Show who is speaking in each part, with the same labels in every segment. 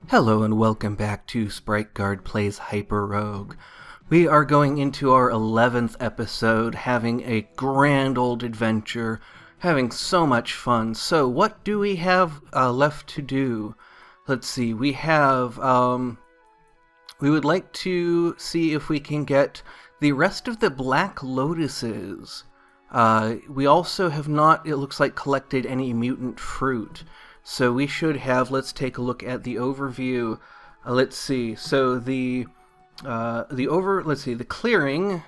Speaker 1: Hello and welcome back to Sprite Guard Plays HyperRogue. We are going into our 11th episode, having a grand old adventure, having so much fun. So what do we have left to do? Let's see, we have, we would like to see if we can get the rest of the Black Lotuses. We also have not, it looks like, collected any mutant fruit. So we should have, let's take a look at the overview. Let's see, so the clearing,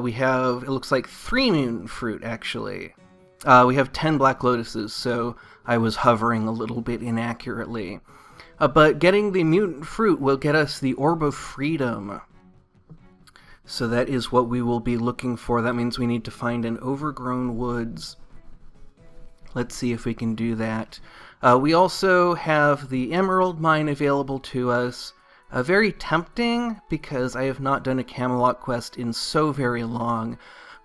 Speaker 1: we have, it looks like 3 mutant fruit, actually. We have 10 Black Lotuses, so I was hovering a little bit inaccurately. But getting the mutant fruit will get us the Orb of Freedom. So that is what we will be looking for. That means we need to find an overgrown woods. Let's see if we can do that. We also have the Emerald Mine available to us. Very tempting, because I have not done a Camelot quest in so very long.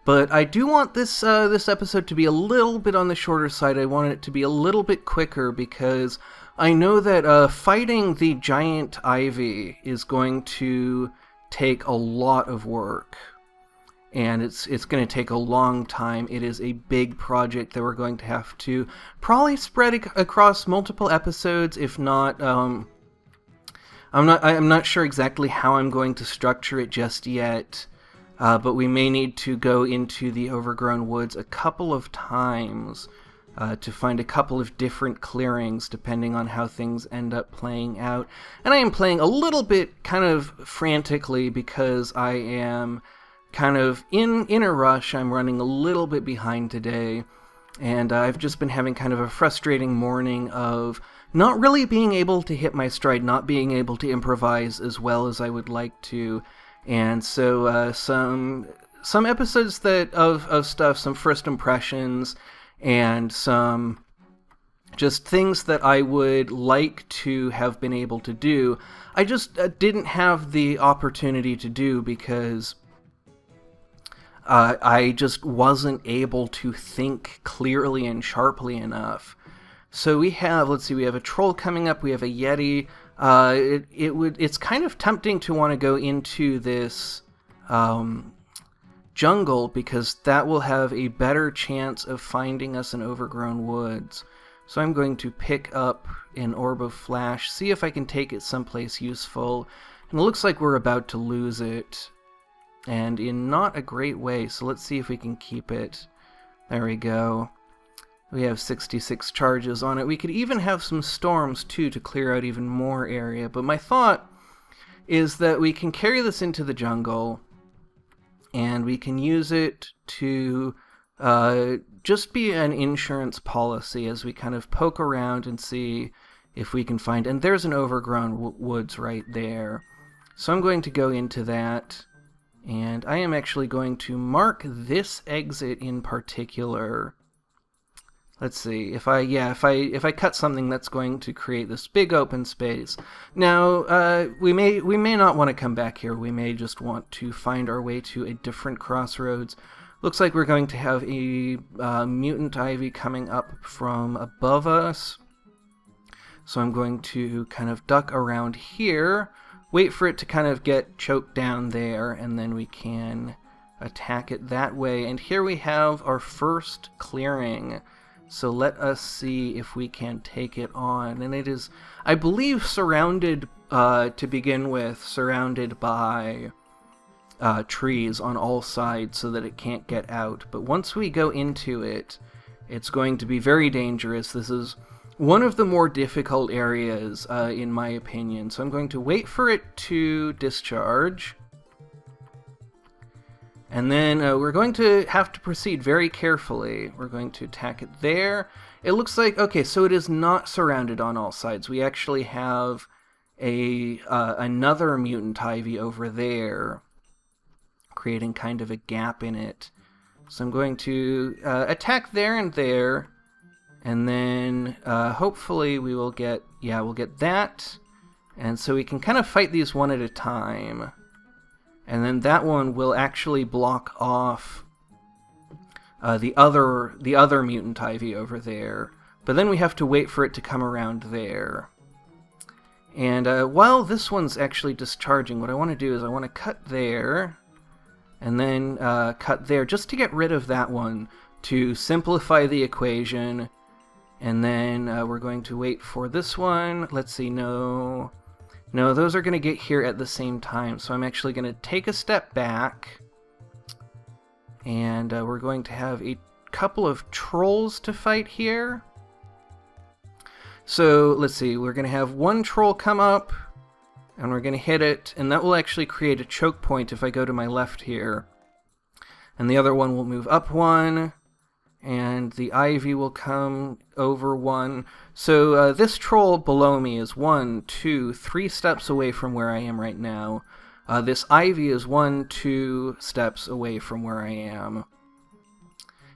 Speaker 1: But I do want this episode to be a little bit on the shorter side. I want it to be a little bit quicker, because I know that fighting the giant ivy is going to take a lot of work. And it's going to take a long time. It is a big project that we're going to have to probably spread across multiple episodes, if not. I'm not sure exactly how I'm going to structure it just yet, but we may need to go into the overgrown woods a couple of times to find a couple of different clearings, depending on how things end up playing out. And I am playing a little bit kind of frantically because I am kind of in a rush. I'm running a little bit behind today, and I've just been having kind of a frustrating morning of not really being able to hit my stride, not being able to improvise as well as I would like to. And so some episodes of stuff, some first impressions, and some just things that I would like to have been able to do, I just didn't have the opportunity to do because I just wasn't able to think clearly and sharply enough. So we have, let's see, we have a troll coming up, we have a yeti. It's kind of tempting to want to go into this jungle, because that will have a better chance of finding us in overgrown woods. So I'm going to pick up an Orb of Flash, see if I can take it someplace useful. And it looks like we're about to lose it, and in not a great way, so let's see if we can keep it. There we go. We have 66 charges on it. We could even have some storms, too, to clear out even more area. But my thought is that we can carry this into the jungle, and we can use it to just be an insurance policy as we kind of poke around and see if we can find... And there's an overgrown woods right there. So I'm going to go into that. And I am actually going to mark this exit in particular. Let's see, if I cut something, that's going to create this big open space. Now, we may not want to come back here. We may just want to find our way to a different crossroads. Looks like we're going to have a mutant ivy coming up from above us. So I'm going to kind of duck around here, wait for it to kind of get choked down there, and then we can attack it that way. And here we have our first clearing. So let us see if we can take it on. And it is, I believe, surrounded, to begin with, surrounded by trees on all sides so that it can't get out. But once we go into it, it's going to be very dangerous. This is one of the more difficult areas, in my opinion. So I'm going to wait for it to discharge. And then we're going to have to proceed very carefully. We're going to attack it there. It looks like, okay, so it is not surrounded on all sides. We actually have another mutant ivy over there, creating kind of a gap in it. So I'm going to attack there and there. And then hopefully we will get, we'll get that. And so we can kind of fight these one at a time. And then that one will actually block off the other mutant ivy over there. But then we have to wait for it to come around there. And while this one's actually discharging, what I want to do is I want to cut there, and then cut there, just to get rid of that one, to simplify the equation. And then we're going to wait for this one. Let's see, no, those are going to get here at the same time. So I'm actually going to take a step back, and we're going to have a couple of trolls to fight here. So let's see, we're going to have one troll come up, and we're going to hit it, and that will actually create a choke point if I go to my left here. And the other one will move up one, and the ivy will come over one. So this troll below me is 1, 2, 3 steps away from where I am right now. This ivy is 1, 2 steps away from where I am.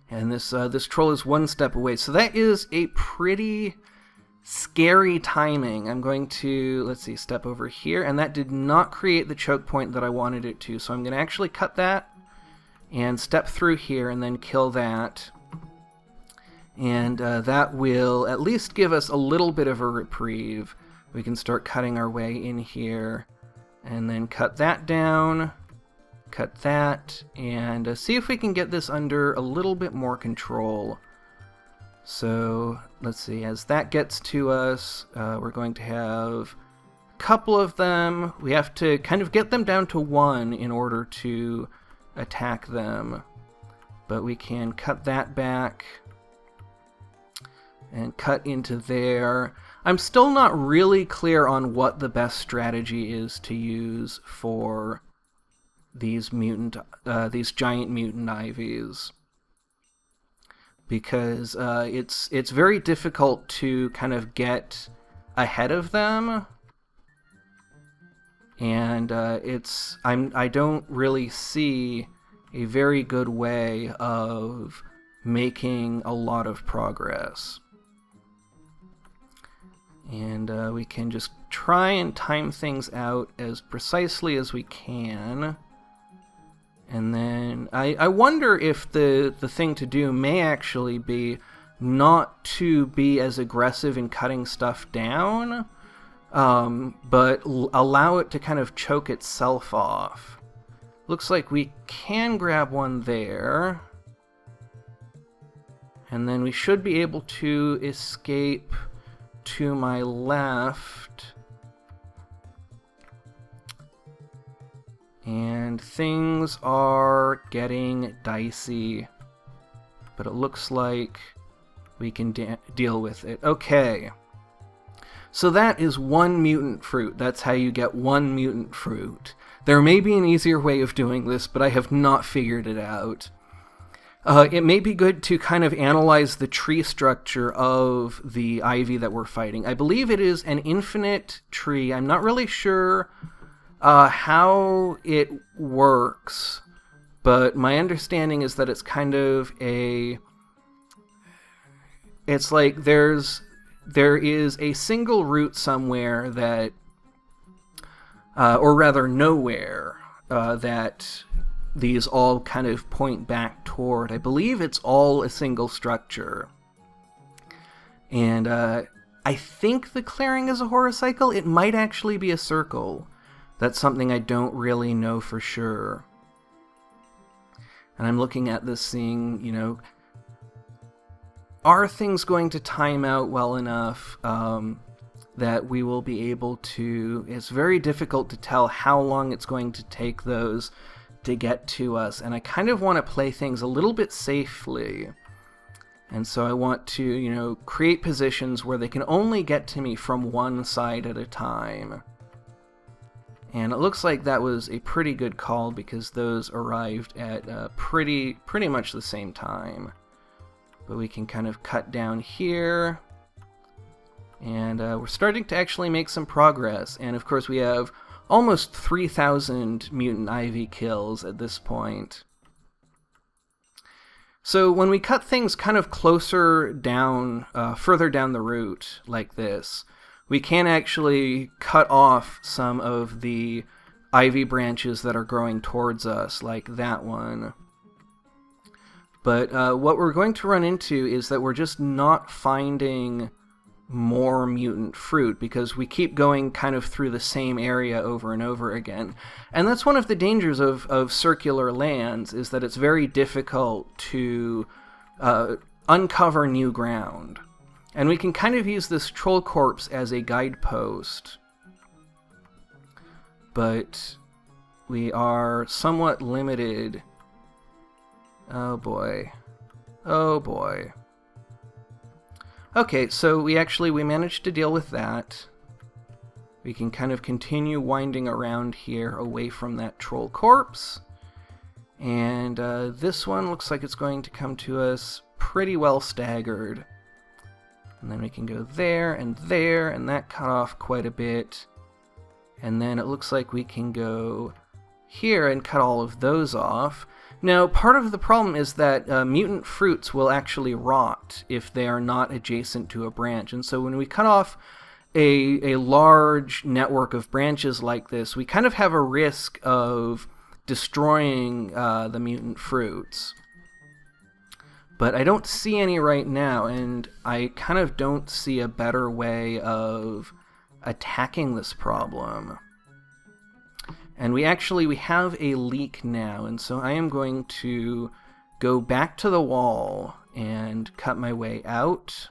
Speaker 1: And this troll is 1 step away. So that is a pretty scary timing. I'm going to, let's see, step over here, and that did not create the choke point that I wanted it to. So I'm going to actually cut that and step through here and then kill that. And that will at least give us a little bit of a reprieve. We can start cutting our way in here, and then cut that down, cut that, and see if we can get this under a little bit more control. So let's see, as that gets to us, we're going to have a couple of them. We have to kind of get them down to 1 in order to attack them. But we can cut that back and cut into there. I'm still not really clear on what the best strategy is to use for these giant mutant ivies, because it's very difficult to kind of get ahead of them, and I don't really see a very good way of making a lot of progress. And we can just try and time things out as precisely as we can. And then I wonder if the thing to do may actually be not to be as aggressive in cutting stuff down, but allow it to kind of choke itself off. Looks like we can grab one there. And then we should be able to escape to my left. And things are getting dicey, but it looks like we can deal with it. Okay. So that is 1 mutant fruit. That's how you get 1 mutant fruit. There may be an easier way of doing this, but I have not figured it out. It may be good to kind of analyze the tree structure of the ivy that we're fighting. I believe it is an infinite tree. I'm not really sure how it works, but my understanding is that it's kind of it's like there is a single root somewhere that, or rather nowhere, that these all kind of point back toward. I believe it's all a single structure. And I think the clearing is a horocycle. It might actually be a circle. That's something I don't really know for sure. And I'm looking at this seeing, you know, are things going to time out well enough that we will be able to... It's very difficult to tell how long it's going to take those to get to us, and I kind of want to play things a little bit safely. And so I want to, you know, create positions where they can only get to me from one side at a time. And it looks like that was a pretty good call, because those arrived at pretty much the same time. But we can kind of cut down here, and we're starting to actually make some progress. And of course we have almost 3,000 mutant ivy kills at this point. So when we cut things kind of closer down, further down the route like this, we can actually cut off some of the ivy branches that are growing towards us, like that one. But what we're going to run into is that we're just not finding more mutant fruit, because we keep going kind of through the same area over and over again. And that's one of the dangers of circular lands, is that it's very difficult to uncover new ground. And we can kind of use this troll corpse as a guidepost, but we are somewhat limited. Oh boy. Oh boy. Okay, so we managed to deal with that. We can kind of continue winding around here away from that troll corpse. And this one looks like it's going to come to us pretty well staggered. And then we can go there, and that cut off quite a bit. And then it looks like we can go here and cut all of those off. Now, part of the problem is that mutant fruits will actually rot if they are not adjacent to a branch. And so when we cut off a large network of branches like this, we kind of have a risk of destroying the mutant fruits. But I don't see any right now, and I kind of don't see a better way of attacking this problem. And we have a leak now, and so I am going to go back to the wall and cut my way out,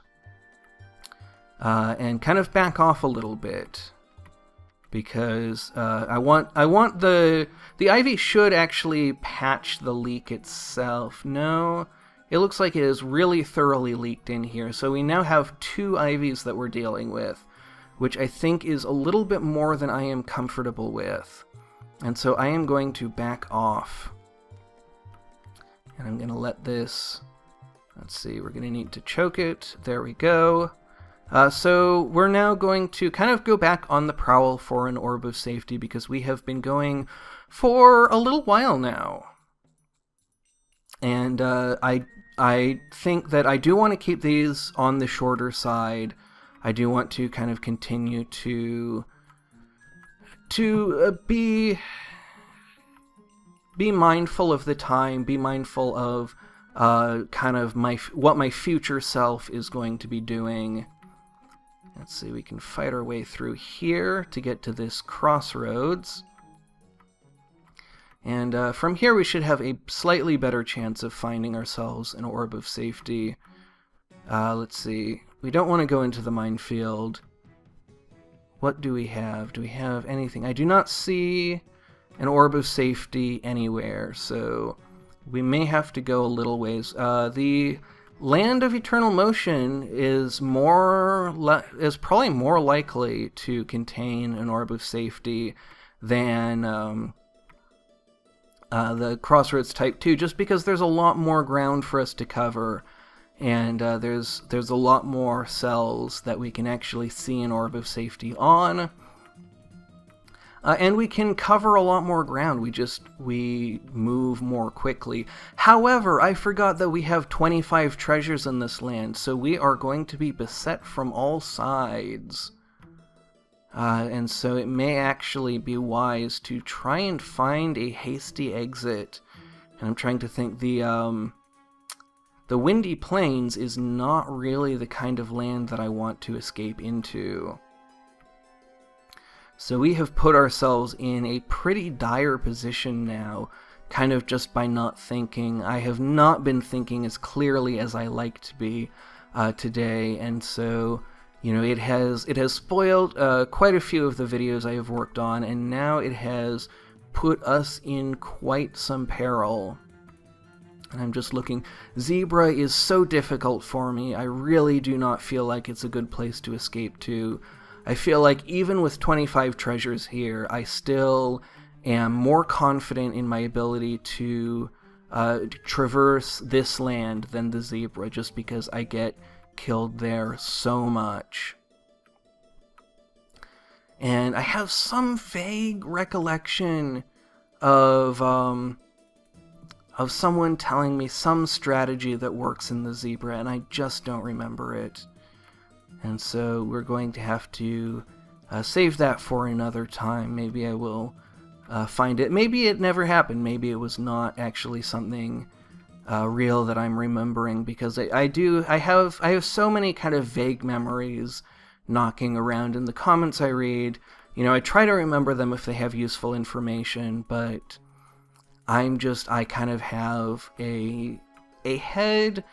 Speaker 1: and kind of back off a little bit, because I want the ivy should actually patch the leak itself. No, it looks like it is really thoroughly leaked in here. So we now have 2 ivies that we're dealing with, which I think is a little bit more than I am comfortable with. And so I am going to back off. And I'm going to let this... Let's see, we're going to need to choke it. There we go. So we're now going to kind of go back on the prowl for an orb of safety, because we have been going for a little while now. And I think that I do want to keep these on the shorter side. I do want to kind of continue to be mindful of the time, be mindful of kind of what my future self is going to be doing. Let's see, we can fight our way through here to get to this crossroads. And from here we should have a slightly better chance of finding ourselves an orb of safety. Let's see, we don't want to go into the minefield. What do we have? Do we have anything? I do not see an orb of safety anywhere, so we may have to go a little ways. The Land of Eternal Motion is probably more likely to contain an orb of safety than the Crossroads Type 2, just because there's a lot more ground for us to cover. And there's a lot more cells that we can actually see an orb of safety on. And we can cover a lot more ground. We move more quickly. However, I forgot that we have 25 treasures in this land, so we are going to be beset from all sides. And so it may actually be wise to try and find a hasty exit. And I'm trying to think, the Windy Plains is not really the kind of land that I want to escape into. So we have put ourselves in a pretty dire position now, kind of just by not thinking. I have not been thinking as clearly as I like to be today, and so, you know, it has spoiled quite a few of the videos I have worked on, and now it has put us in quite some peril. And I'm just looking. Zebra is so difficult for me. I really do not feel like it's a good place to escape to. I feel like even with 25 treasures here, I still am more confident in my ability to traverse this land than the Zebra, just because I get killed there so much. And I have some vague recollection of someone telling me some strategy that works in the Zebra, and I just don't remember it. And so we're going to have to save that for another time. Maybe I will find it. Maybe it never happened. Maybe it was not actually something reel that I'm remembering, because I have so many kind of vague memories knocking around in the comments I read. You know, I try to remember them if they have useful information, but I kind of have a head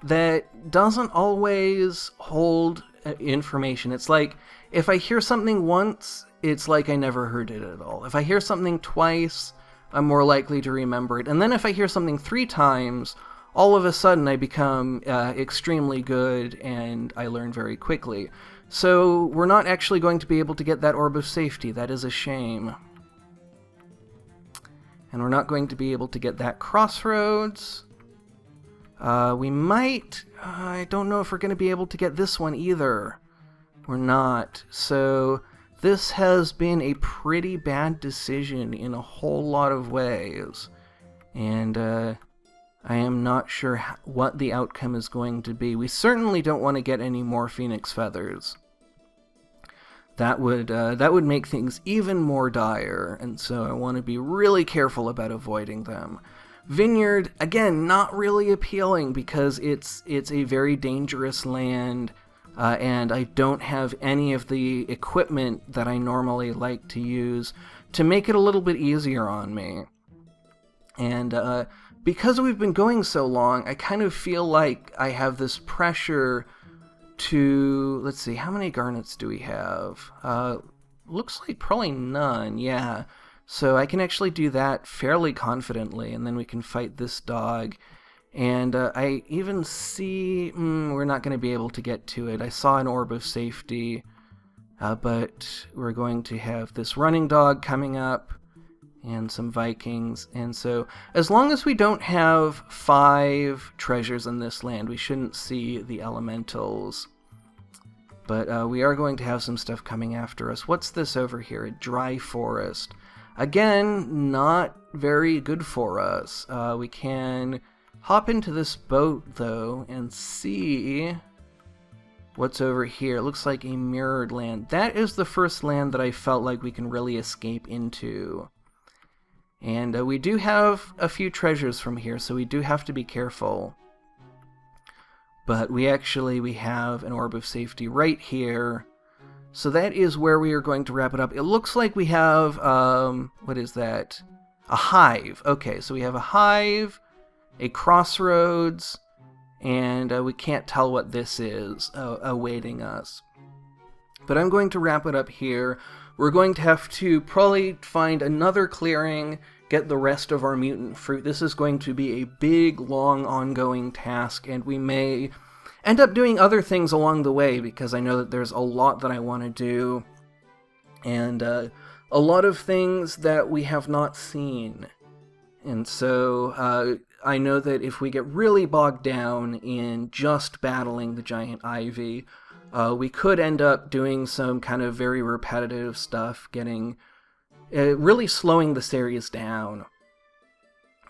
Speaker 1: that doesn't always hold information. It's like, if I hear something once, it's like I never heard it at all. If I hear something twice, I'm more likely to remember it. And then if I hear something 3 times, all of a sudden I become extremely good and I learn very quickly. So we're not actually going to be able to get that Orb of Safety. That is a shame. And we're not going to be able to get that Crossroads. We might... I don't know if we're going to be able to get this one either. We're not. So this has been a pretty bad decision in a whole lot of ways. And I am not sure what the outcome is going to be. We certainly don't want to get any more Phoenix Feathers. That would make things even more dire, and so I want to be really careful about avoiding them. Vineyard, again, not really appealing because it's a very dangerous land, and I don't have any of the equipment that I normally like to use to make it a little bit easier on me. And because we've been going so long, I kind of feel like I have this pressure to, let's see, how many garnets do we have? Looks like probably none, yeah. So I can actually do that fairly confidently, and then we can fight this dog. And I even see, we're not going to be able to get to it. I saw an Orb of Safety, but we're going to have this running dog coming up, and some Vikings. And so as long as we don't have 5 treasures in this land, we shouldn't see the elementals. But we are going to have some stuff coming after us. What's this over here? A dry forest. Again, not very good for us. We can hop into this boat, though, and see what's over here. It looks like a mirrored land. That is the first land that I felt like we can really escape into. And we do have a few treasures from here, so we do have to be careful. But we have an Orb of Safety right here. So that is where we are going to wrap it up. It looks like we have, what is that? A hive. Okay, so we have a hive, a crossroads, and we can't tell what this is awaiting us. But I'm going to wrap it up here. We're going to have to probably find another clearing, get the rest of our mutant fruit. This is going to be a big, long, ongoing task, and we may end up doing other things along the way, because I know that there's a lot that I want to do, and a lot of things that we have not seen. And so I know that if we get really bogged down in just battling the giant ivy, we could end up doing some kind of very repetitive stuff, getting really slowing the series down.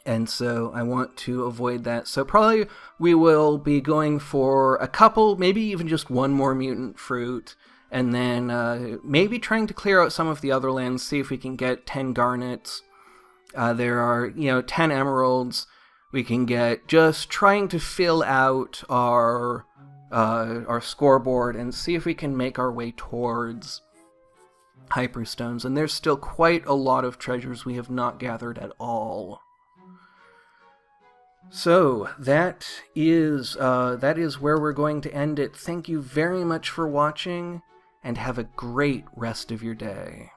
Speaker 1: And so I want to avoid that. So probably we will be going for a couple, maybe even just one more mutant fruit, and then maybe trying to clear out some of the other lands, see if we can get 10 garnets. There are, 10 emeralds we can get, just trying to fill out our scoreboard and see if we can make our way towards Hyperstones. And there's still quite a lot of treasures we have not gathered at all. So that is where we're going to end it. Thank you very much for watching, and have a great rest of your day.